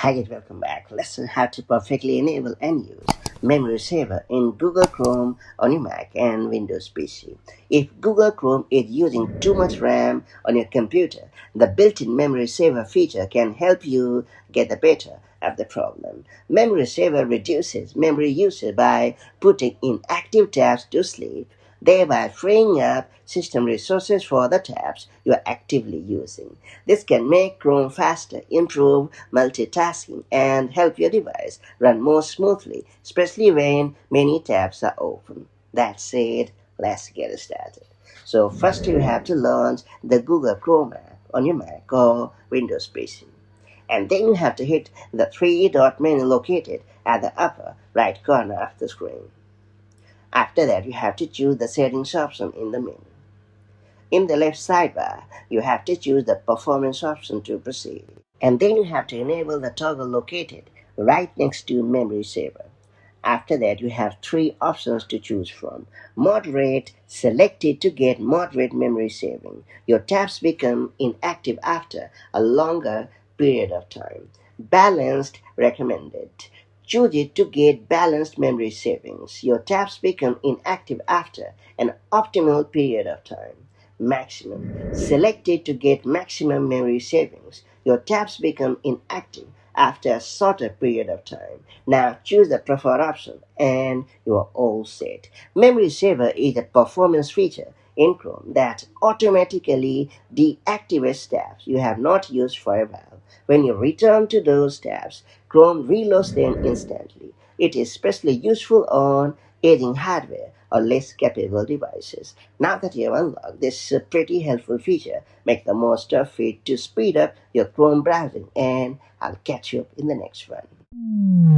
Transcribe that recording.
Hi and welcome back. Let's learn how to perfectly enable and use Memory Saver in Google Chrome on your Mac and Windows PC. If Google Chrome is using too much RAM on your computer, the built-in Memory Saver feature can help you get the better of the problem. Memory Saver reduces memory usage by putting inactive tabs to sleep, thereby freeing up system resources for the tabs you are actively using. This can make Chrome faster, improve multitasking, and help your device run more smoothly, especially when many tabs are open. That said, let's get started. So first you have to launch the Google Chrome app on your Mac or Windows PC. And then you have to hit the three-dot menu located at the upper right corner of the screen. After that, you have to choose the settings option in the menu. In the left sidebar, you have to choose the performance option to proceed. And then you have to enable the toggle located right next to memory saver. After that, you have three options to choose from. Moderate, selected to get moderate memory saving. Your tabs become inactive after a longer period of time. Balanced, recommended. Choose it to get balanced memory savings. Your tabs become inactive after an optimal period of time. Maximum. Select it to get maximum memory savings. Your tabs become inactive after a shorter period of time. Now choose the preferred option and you are all set. Memory Saver is a performance feature in Chrome that automatically deactivates tabs you have not used for a while. When you return to those tabs, Chrome reloads them instantly. It is especially useful on aging hardware or less capable devices. Now that you have unlocked this pretty helpful feature, make the most of it to speed up your Chrome browsing, and I'll catch you up in the next one.